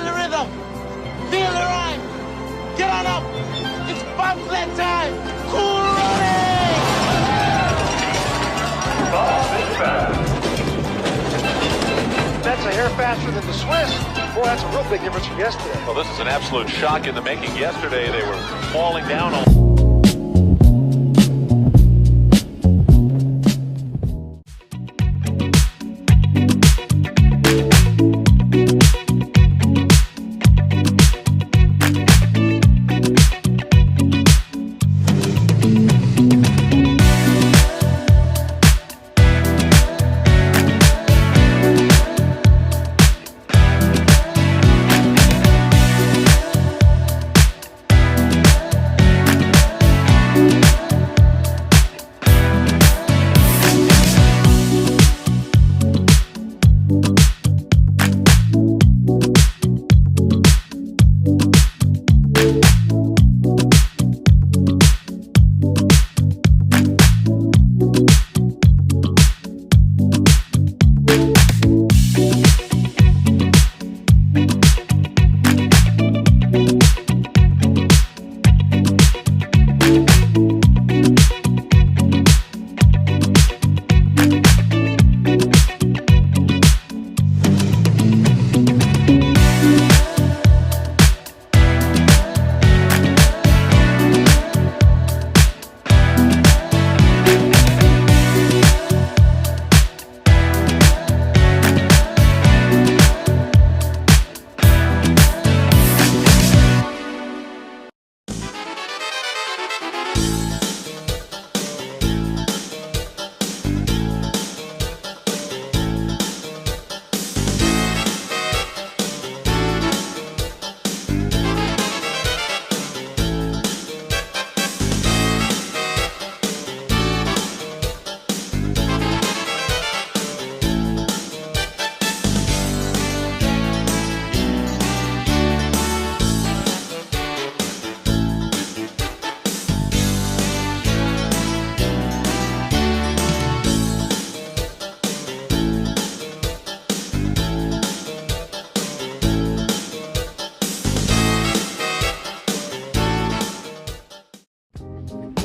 Feel the rhythm. Feel the rhyme. Get on up. It's bobsled time. Cool running. That's a hair faster than the Swiss. Boy, that's a real big difference from yesterday. Well, this is an absolute shock in the making. Yesterday, they were falling down on.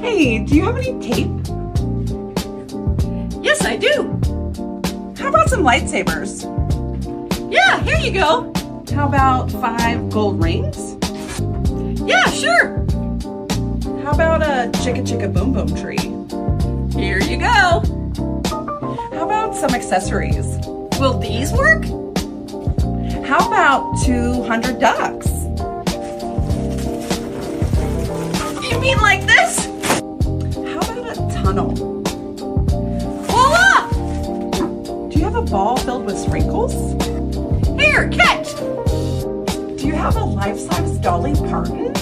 Hey, do you have any tape? Yes, I do. How about some lightsabers? Yeah, here you go. How about 5 gold rings? Yeah, sure. How about a chicka chicka boom boom tree? Here you go. How about some accessories? Will these work? How about 200 ducks? You mean like this? How about a tunnel? Voila! Do you have a ball filled with sprinkles? Here, catch! Do you have a life-size Dolly Parton?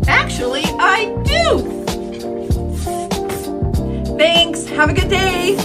Actually, I do. Thanks. Have a good day.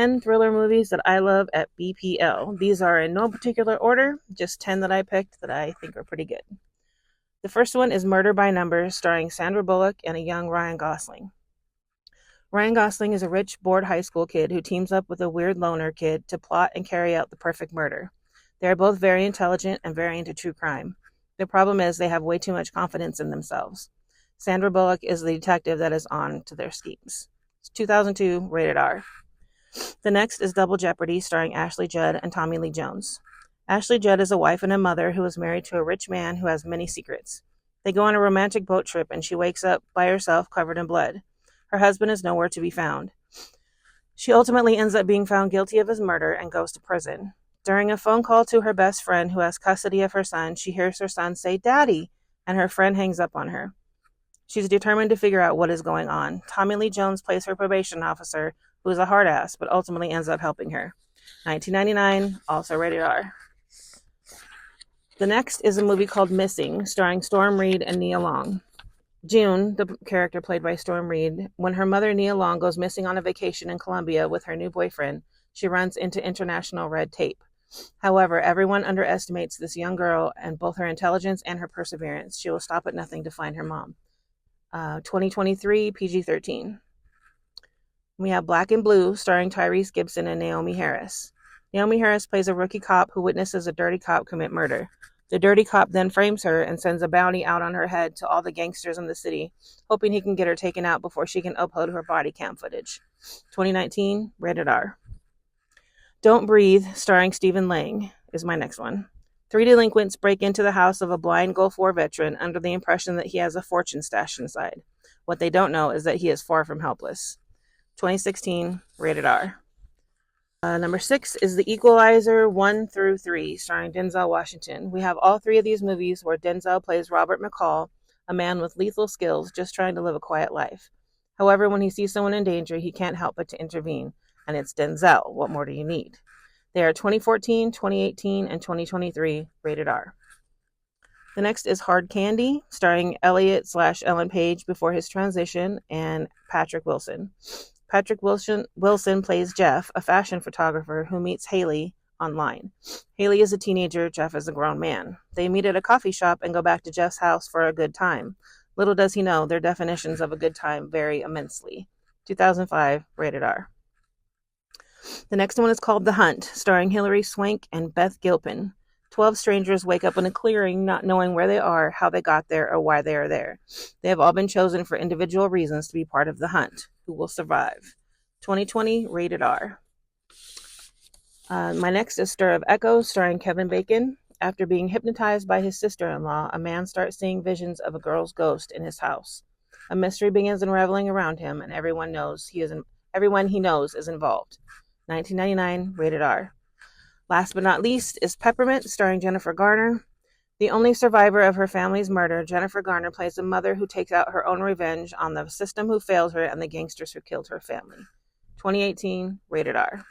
10 thriller movies that I love at BPL. These are in no particular order, just 10 that I picked that I think are pretty good. The first one is Murder by Numbers, starring Sandra Bullock and a young Ryan Gosling. Ryan Gosling is a rich, bored high school kid who teams up with a weird loner kid to plot and carry out the perfect murder. They are both very intelligent and very into true crime. The problem is they have way too much confidence in themselves. Sandra Bullock is the detective that is on to their schemes. It's 2002, rated R. The next is Double Jeopardy, starring Ashley Judd and Tommy Lee Jones. Ashley Judd is a wife and a mother who is married to a rich man who has many secrets. They go on a romantic boat trip and she wakes up by herself covered in blood. Her husband is nowhere to be found. She ultimately ends up being found guilty of his murder and goes to prison. During a phone call to her best friend who has custody of her son, she hears her son say, "Daddy," and her friend hangs up on her. She's determined to figure out what is going on. Tommy Lee Jones plays her probation officer, who is a hard ass, but ultimately ends up helping her. 1999, also rated R. The next is a movie called Missing, starring Storm Reed and Nia Long. June, the character played by Storm Reed, when her mother Nia Long goes missing on a vacation in Colombia with her new boyfriend, she runs into international red tape. However, everyone underestimates this young girl and both her intelligence and her perseverance. She will stop at nothing to find her mom. 2023, PG-13. We have Black and Blue, starring Tyrese Gibson and Naomi Harris. Naomi Harris plays a rookie cop who witnesses a dirty cop commit murder. The dirty cop then frames her and sends a bounty out on her head to all the gangsters in the city, hoping he can get her taken out before she can upload her body cam footage. 2019, rated R. Don't Breathe, starring Stephen Lang, is my next one. 3 delinquents break into the house of a blind Gulf War veteran under the impression that he has a fortune stashed inside. What they don't know is that he is far from helpless. 2016, rated R. Number 6 is The Equalizer 1 through 3, starring Denzel Washington. We have all 3 of these movies where Denzel plays Robert McCall, a man with lethal skills just trying to live a quiet life. However, when he sees someone in danger, he can't help but to intervene. And it's Denzel. What more do you need? They are 2014, 2018, and 2023, rated R. The next is Hard Candy, starring Elliot/Ellen Page before his transition, and Patrick Wilson. Patrick Wilson plays Jeff, a fashion photographer who meets Haley online. Haley is a teenager, Jeff is a grown man. They meet at a coffee shop and go back to Jeff's house for a good time. Little does he know, their definitions of a good time vary immensely. 2005, rated R. The next one is called The Hunt, starring Hilary Swank and Beth Gilpin. 12 strangers wake up in a clearing, not knowing where they are, how they got there, or why they are there. They have all been chosen for individual reasons to be part of the hunt. Who will survive? 2020, rated R. My next is Stir of Echoes, starring Kevin Bacon. After being hypnotized by his sister-in-law, a man starts seeing visions of a girl's ghost in his house. A mystery begins unraveling around him, and everyone he knows is involved. 1999, rated R. Last but not least is Peppermint, starring Jennifer Garner. The only survivor of her family's murder, Jennifer Garner plays a mother who takes out her own revenge on the system who failed her and the gangsters who killed her family. 2018, rated R.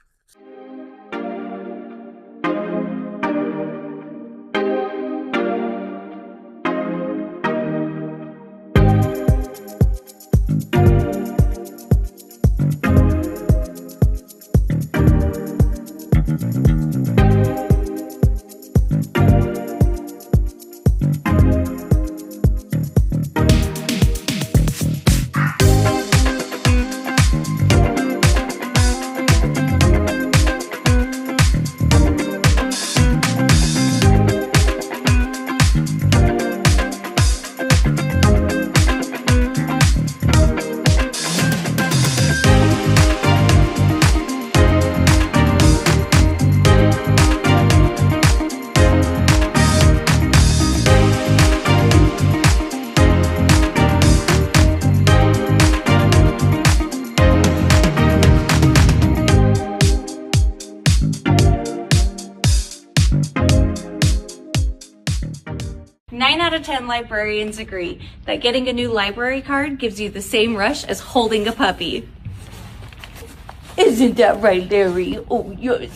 Out of 10 librarians agree that getting a new library card gives you the same rush as holding a puppy. Isn't that right, Larry? Oh, yes.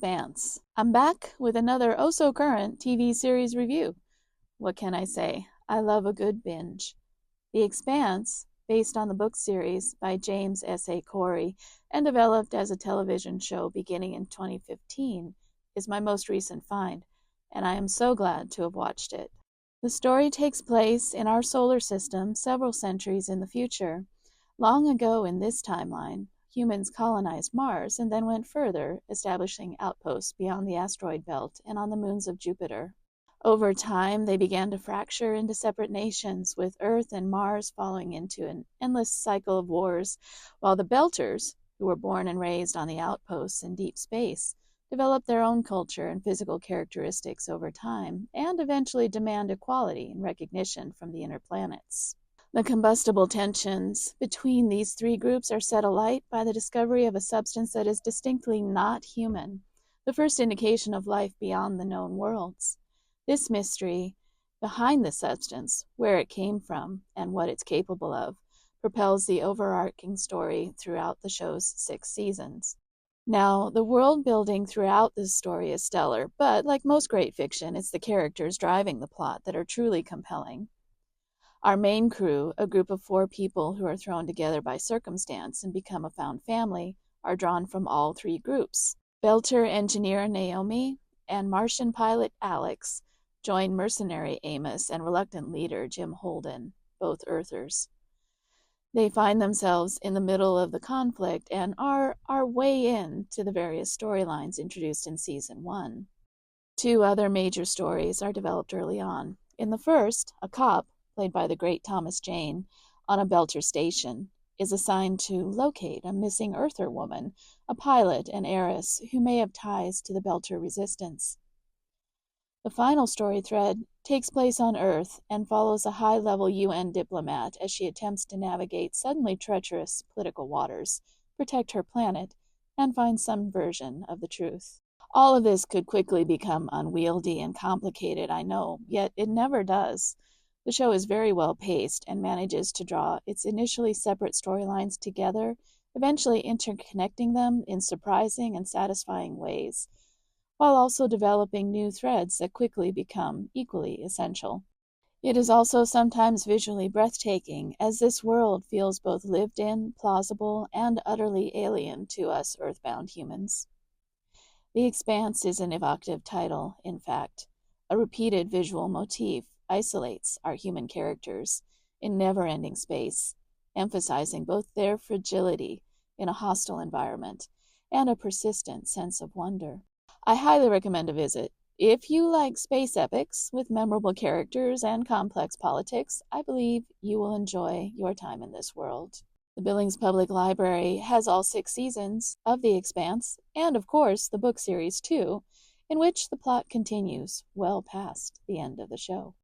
Expanse. I'm back with another oh-so-current TV series review. What can I say? I love a good binge. The Expanse, based on the book series by James S.A. Corey and developed as a television show beginning in 2015, is my most recent find, and I am so glad to have watched it. The story takes place in our solar system several centuries in the future. Long ago in this timeline, humans colonized Mars and then went further, establishing outposts beyond the asteroid belt and on the moons of Jupiter. Over time, they began to fracture into separate nations, with Earth and Mars falling into an endless cycle of wars, while the Belters, who were born and raised on the outposts in deep space, developed their own culture and physical characteristics over time, and eventually demand equality and recognition from the inner planets. The combustible tensions between these three groups are set alight by the discovery of a substance that is distinctly not human, the first indication of life beyond the known worlds. This mystery behind the substance, where it came from, and what it's capable of, propels the overarching story throughout the show's 6 seasons. Now, the world building throughout this story is stellar, but like most great fiction, it's the characters driving the plot that are truly compelling. Our main crew, a group of 4 people who are thrown together by circumstance and become a found family, are drawn from all 3 groups. Belter engineer Naomi and Martian pilot Alex join mercenary Amos and reluctant leader Jim Holden, both Earthers. They find themselves in the middle of the conflict and are our way in to the various storylines introduced in Season 1. 2 other major stories are developed early on. In the first, a cop, played by the great Thomas Jane, on a Belter station, is assigned to locate a missing Earther woman, a pilot and heiress who may have ties to the Belter resistance. The final story thread takes place on Earth and follows a high-level UN diplomat as she attempts to navigate suddenly treacherous political waters, protect her planet, and find some version of the truth. All of this could quickly become unwieldy and complicated, I know, yet it never does. The show is very well paced and manages to draw its initially separate storylines together, eventually interconnecting them in surprising and satisfying ways, while also developing new threads that quickly become equally essential. It is also sometimes visually breathtaking, as this world feels both lived in, plausible, and utterly alien to us earthbound humans. The Expanse is an evocative title, in fact. A repeated visual motif isolates our human characters in never-ending space, emphasizing both their fragility in a hostile environment and a persistent sense of wonder. I highly recommend a visit. If you like space epics with memorable characters and complex politics, I believe you will enjoy your time in this world. The Billings Public Library has all 6 seasons of The Expanse, and of course the book series too, in which the plot continues well past the end of the show.